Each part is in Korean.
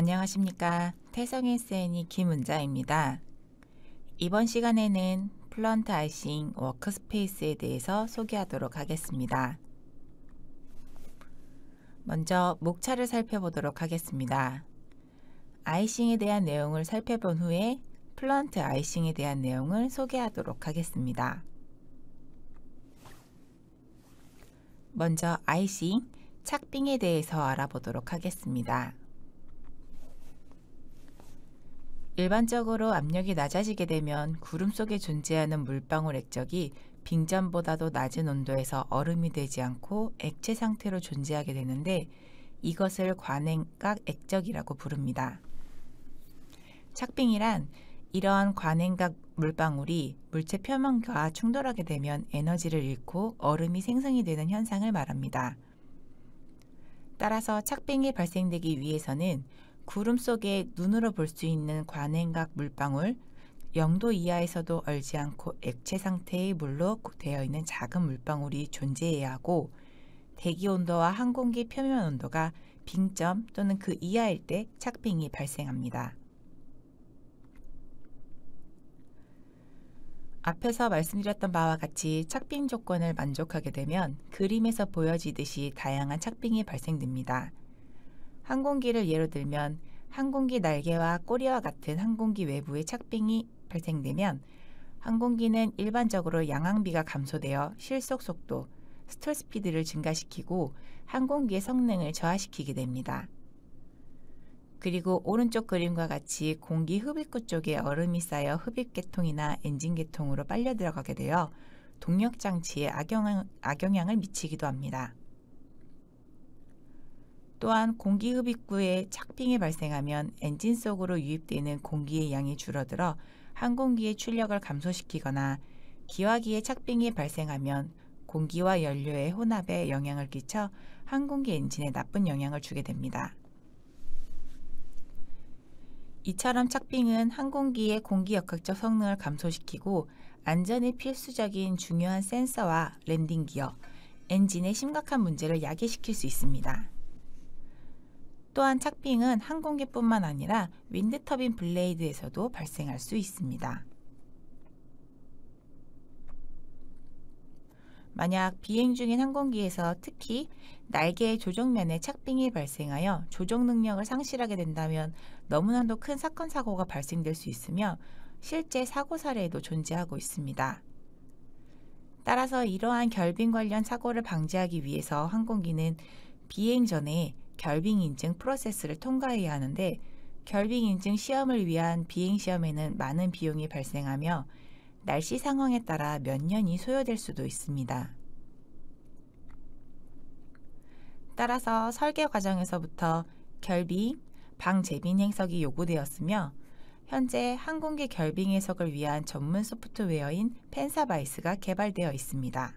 안녕하십니까. 태성SNE 김은자입니다. 이번 시간에는 플런트 아이싱 워크스페이스에 대해서 소개하도록 하겠습니다. 먼저 목차를 살펴보도록 하겠습니다. 아이싱에 대한 내용을 살펴본 후에 플런트 아이싱에 대한 내용을 소개하도록 하겠습니다. 먼저 아이싱, 착빙에 대해서 알아보도록 하겠습니다. 일반적으로 압력이 낮아지게 되면 구름 속에 존재하는 물방울 액적이 빙전보다도 낮은 온도에서 얼음이 되지 않고 액체 상태로 존재하게 되는데 이것을 관행각 액적이라고 부릅니다. 착빙이란 이러한 관행각 물방울이 물체 표면과 충돌하게 되면 에너지를 잃고 얼음이 생성이 되는 현상을 말합니다. 따라서 착빙이 발생되기 위해서는 구름 속에 눈으로 볼 수 있는 관행각 물방울 0도 이하에서도 얼지 않고 액체 상태의 물로 되어 있는 작은 물방울이 존재해야 하고 대기 온도와 항공기 표면 온도가 빙점 또는 그 이하일 때 착빙이 발생합니다. 앞에서 말씀드렸던 바와 같이 착빙 조건을 만족하게 되면 그림에서 보여지듯이 다양한 착빙이 발생됩니다. 항공기를 예로 들면 항공기 날개와 꼬리와 같은 항공기 외부의 착빙이 발생되면 항공기는 일반적으로 양항비가 감소되어 실속 속도, 스톨 스피드를 증가시키고 항공기의 성능을 저하시키게 됩니다. 그리고 오른쪽 그림과 같이 공기 흡입구 쪽에 얼음이 쌓여 흡입계통이나 엔진계통으로 빨려 들어가게 되어 동력장치에 악영향을 미치기도 합니다. 또한 공기 흡입구에 착빙이 발생하면 엔진 속으로 유입되는 공기의 양이 줄어들어 항공기의 출력을 감소시키거나 기화기에 착빙이 발생하면 공기와 연료의 혼합에 영향을 끼쳐 항공기 엔진에 나쁜 영향을 주게 됩니다. 이처럼 착빙은 항공기의 공기 역학적 성능을 감소시키고 안전에 필수적인 중요한 센서와 랜딩 기어, 엔진의 심각한 문제를 야기시킬 수 있습니다. 또한 착빙은 항공기뿐만 아니라 윈드터빈 블레이드에서도 발생할 수 있습니다. 만약 비행 중인 항공기에서 특히 날개의 조종면에 착빙이 발생하여 조종 능력을 상실하게 된다면 너무나도 큰 사건 사고가 발생될 수 있으며 실제 사고 사례도 존재하고 있습니다. 따라서 이러한 결빙 관련 사고를 방지하기 위해서 항공기는 비행 전에 결빙 인증 프로세스를 통과해야 하는데 결빙 인증 시험을 위한 비행 시험에는 많은 비용이 발생하며 날씨 상황에 따라 몇 년이 소요될 수도 있습니다. 따라서 설계 과정에서부터 결빙, 방재빈 해석이 요구되었으며 현재 항공기 결빙 해석을 위한 전문 소프트웨어인 펜사바이스가 개발되어 있습니다.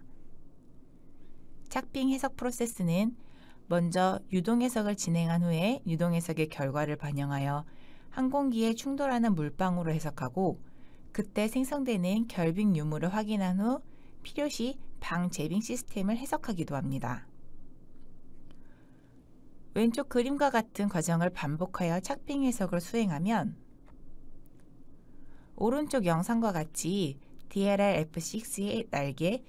착빙 해석 프로세스는 먼저 유동 해석을 진행한 후에 유동 해석의 결과를 반영하여 항공기에 충돌하는 물방울을 해석하고 그때 생성되는 결빙 유무를 확인한 후 필요시 방재빙 시스템을 해석하기도 합니다. 왼쪽 그림과 같은 과정을 반복하여 착빙 해석을 수행하면 오른쪽 영상과 같이 DLR-F6의 날개,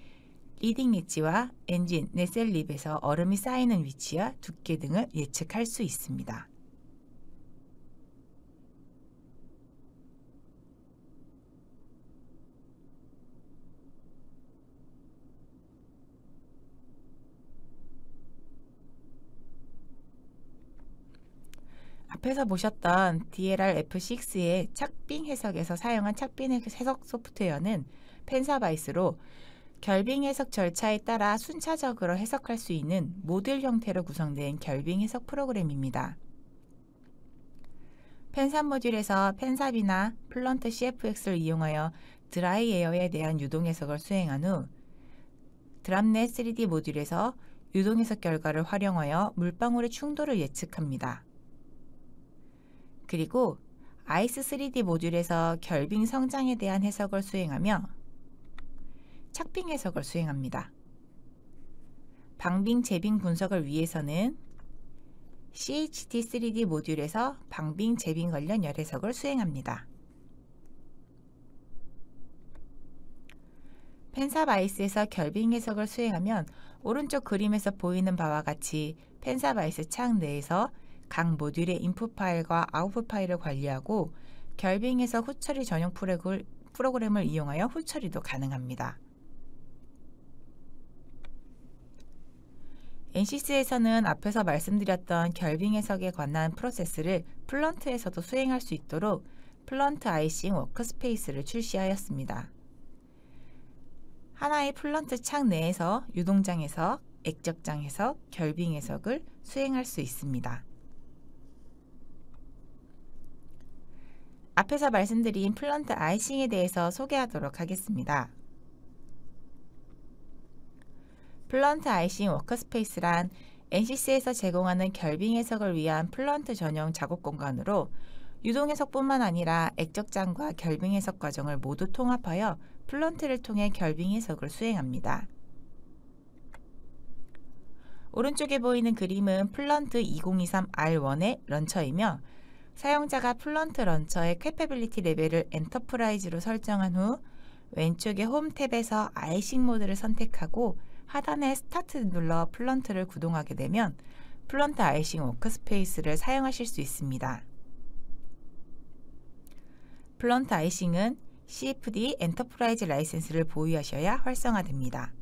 리딩 엣지와 엔진, 네셀 립에서 얼음이 쌓이는 위치와 두께 등을 예측할 수 있습니다. 앞에서 보셨던 DLR-F6의 착빙 해석에서 사용한 착빙 해석 소프트웨어는 펜사바이스로 결빙 해석 절차에 따라 순차적으로 해석할 수 있는 모듈 형태로 구성된 결빙 해석 프로그램입니다. 펜사 모듈에서 펜삽이나 플런트 CFX를 이용하여 드라이 에어에 대한 유동 해석을 수행한 후 드랍넷 3D 모듈에서 유동 해석 결과를 활용하여 물방울의 충돌을 예측합니다. 그리고 아이스 3D 모듈에서 결빙 성장에 대한 해석을 수행하며 착빙 해석을 수행합니다. 방빙 재빙 분석을 위해서는 CHD3D 모듈에서 방빙, 재빙 관련 열해석을 수행합니다. 펜사바이스에서 결빙 해석을 수행하면 오른쪽 그림에서 보이는 바와 같이 펜사바이스 창 내에서 각 모듈의 인풋 파일과 아웃풋 파일을 관리하고 결빙 해석 후처리 전용 프로그램을 이용하여 후처리도 가능합니다. NCS에서는 앞에서 말씀드렸던 결빙 해석에 관한 프로세스를 플런트에서도 수행할 수 있도록 플런트 아이싱 워크스페이스를 출시하였습니다. 하나의 플런트 창 내에서 유동장 해석, 액적장 해석, 결빙 해석을 수행할 수 있습니다. 앞에서 말씀드린 플런트 아이싱에 대해서 소개하도록 하겠습니다. 플런트 아이싱 워크스페이스란 NCS에서 제공하는 결빙 해석을 위한 플런트 전용 작업 공간으로 유동 해석뿐만 아니라 액적장과 결빙 해석 과정을 모두 통합하여 플런트를 통해 결빙 해석을 수행합니다. 오른쪽에 보이는 그림은 플런트 2023R1의 런처이며 사용자가 플런트 런처의 캐퍼빌리티 레벨을 엔터프라이즈로 설정한 후 왼쪽의 홈 탭에서 아이싱 모드를 선택하고 하단에 스타트 눌러 플런트를 구동하게 되면 플런트 아이싱 워크스페이스를 사용하실 수 있습니다. 플런트 아이싱은 CFD 엔터프라이즈 라이센스를 보유하셔야 활성화됩니다.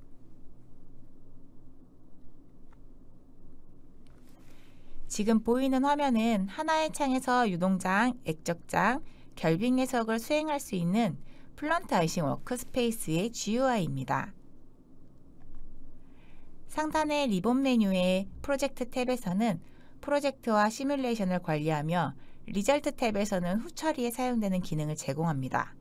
지금 보이는 화면은 하나의 창에서 유동장, 액적장, 결빙 해석을 수행할 수 있는 플런트 아이싱 워크스페이스의 GUI입니다. 상단의 리본 메뉴의 프로젝트 탭에서는 프로젝트와 시뮬레이션을 관리하며 리절트 탭에서는 후처리에 사용되는 기능을 제공합니다.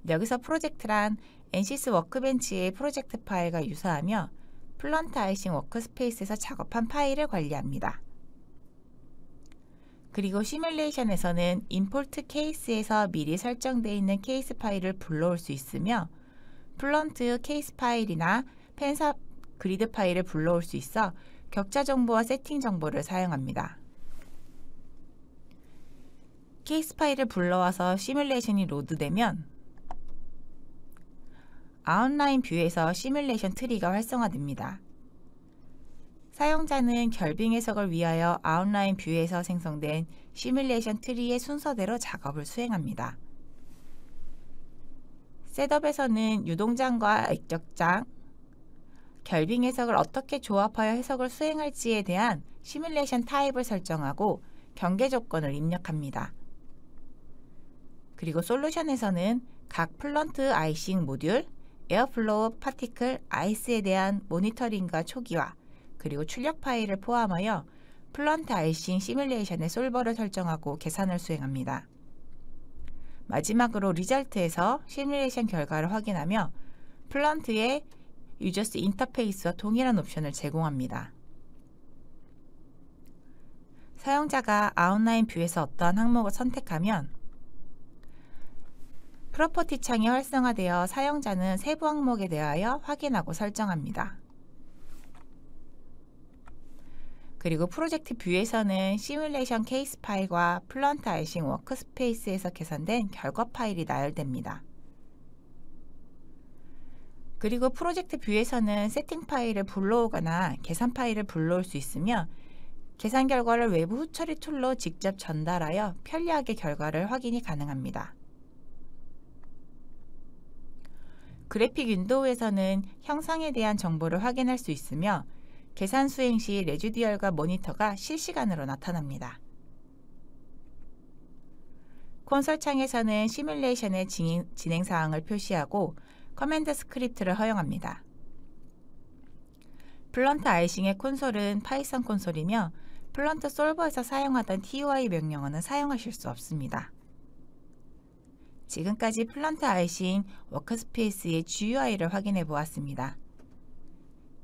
여기서 프로젝트란 NCS 워크벤치의 프로젝트 파일과 유사하며 플런트 아이싱 워크스페이스에서 작업한 파일을 관리합니다. 그리고 시뮬레이션에서는 임포트 케이스에서 미리 설정되어 있는 케이스 파일을 불러올 수 있으며 플런트 케이스 파일이나 펜사 그리드 파일을 불러올 수 있어 격자 정보와 세팅 정보를 사용합니다. 케이스 파일을 불러와서 시뮬레이션이 로드되면 아웃라인 뷰에서 시뮬레이션 트리가 활성화됩니다. 사용자는 결빙 해석을 위하여 아웃라인 뷰에서 생성된 시뮬레이션 트리의 순서대로 작업을 수행합니다. 셋업에서는 유동장과 액적장, 결빙 해석을 어떻게 조합하여 해석을 수행할지에 대한 시뮬레이션 타입을 설정하고 경계 조건을 입력합니다. 그리고 솔루션에서는 각 플런트 아이싱 모듈, 에어플로우, 파티클, 아이스에 대한 모니터링과 초기화, 그리고 출력 파일을 포함하여 플런트 아이싱 시뮬레이션의 솔버를 설정하고 계산을 수행합니다. 마지막으로 리절트에서 시뮬레이션 결과를 확인하며 플런트의 유저스 인터페이스와 동일한 옵션을 제공합니다. 사용자가 아웃라인 뷰에서 어떠한 항목을 선택하면 프로퍼티 창이 활성화되어 사용자는 세부 항목에 대하여 확인하고 설정합니다. 그리고 프로젝트 뷰에서는 시뮬레이션 케이스 파일과 플런트 아이싱 워크스페이스에서 계산된 결과 파일이 나열됩니다. 그리고 프로젝트 뷰에서는 세팅 파일을 불러오거나 계산 파일을 불러올 수 있으며 계산 결과를 외부 후처리 툴로 직접 전달하여 편리하게 결과를 확인이 가능합니다. 그래픽 윈도우에서는 형상에 대한 정보를 확인할 수 있으며 계산 수행 시 레지듀얼과 모니터가 실시간으로 나타납니다. 콘솔 창에서는 시뮬레이션의 진행 사항을 표시하고 커맨드 스크립트를 허용합니다. 플런트 아이싱의 콘솔은 파이썬 콘솔이며 플런트 솔버에서 사용하던 TUI 명령어는 사용하실 수 없습니다. 지금까지 플런트 아이싱 워크스페이스의 GUI를 확인해 보았습니다.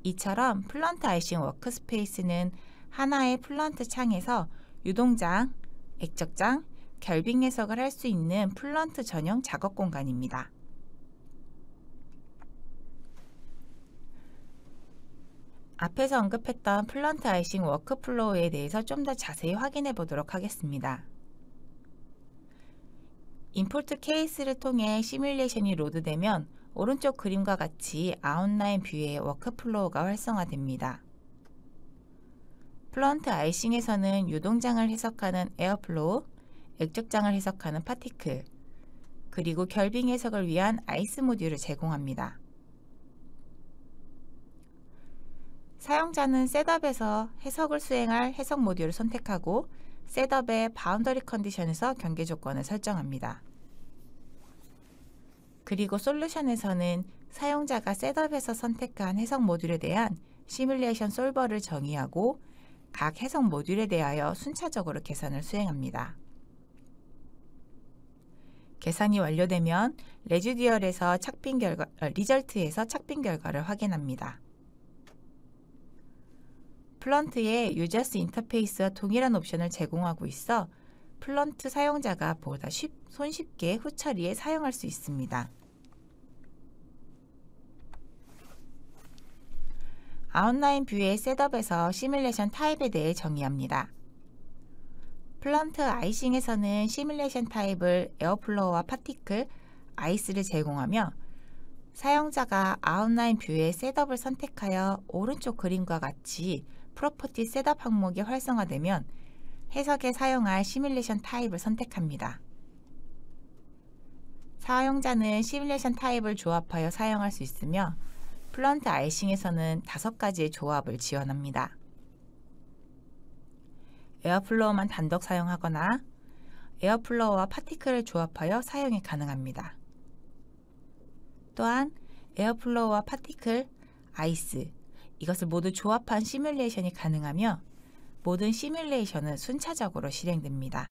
이처럼 플런트 아이싱 워크스페이스는 하나의 플런트 창에서 유동장, 액적장, 결빙 해석을 할 수 있는 플런트 전용 작업 공간입니다. 앞에서 언급했던 플런트 아이싱 워크플로우에 대해서 좀 더 자세히 확인해 보도록 하겠습니다. 임포트 케이스를 통해 시뮬레이션이 로드되면 오른쪽 그림과 같이 아웃라인 뷰의 워크플로우가 활성화됩니다. 플런트 아이싱에서는 유동장을 해석하는 에어플로우, 액적장을 해석하는 파티클, 그리고 결빙 해석을 위한 아이스 모듈을 제공합니다. 사용자는 셋업에서 해석을 수행할 해석 모듈을 선택하고 셋업의 바운더리 컨디션에서 경계 조건을 설정합니다. 그리고 솔루션에서는 사용자가 셋업에서 선택한 해석 모듈에 대한 시뮬레이션 솔버를 정의하고 각 해석 모듈에 대하여 순차적으로 계산을 수행합니다. 계산이 완료되면 레지듀얼에서 리절트에서 착빙 결과를 확인합니다. 플런트의 유저스 인터페이스와 동일한 옵션을 제공하고 있어 플런트 사용자가 보다 손쉽게 후처리에 사용할 수 있습니다. 아웃라인 뷰의 셋업에서 시뮬레이션 타입에 대해 정의합니다. 플런트 아이싱에서는 시뮬레이션 타입을 에어플로우와 파티클, 아이스를 제공하며 사용자가 아웃라인 뷰의 셋업을 선택하여 오른쪽 그림과 같이 프로퍼티 셋업 항목이 활성화되면 해석에 사용할 시뮬레이션 타입을 선택합니다. 사용자는 시뮬레이션 타입을 조합하여 사용할 수 있으며 플런트 아이싱에서는 5가지의 조합을 지원합니다. 에어플로우만 단독 사용하거나 에어플로우와 파티클을 조합하여 사용이 가능합니다. 또한 에어플로우와 파티클, 아이스, 이것을 모두 조합한 시뮬레이션이 가능하며 모든 시뮬레이션은 순차적으로 실행됩니다.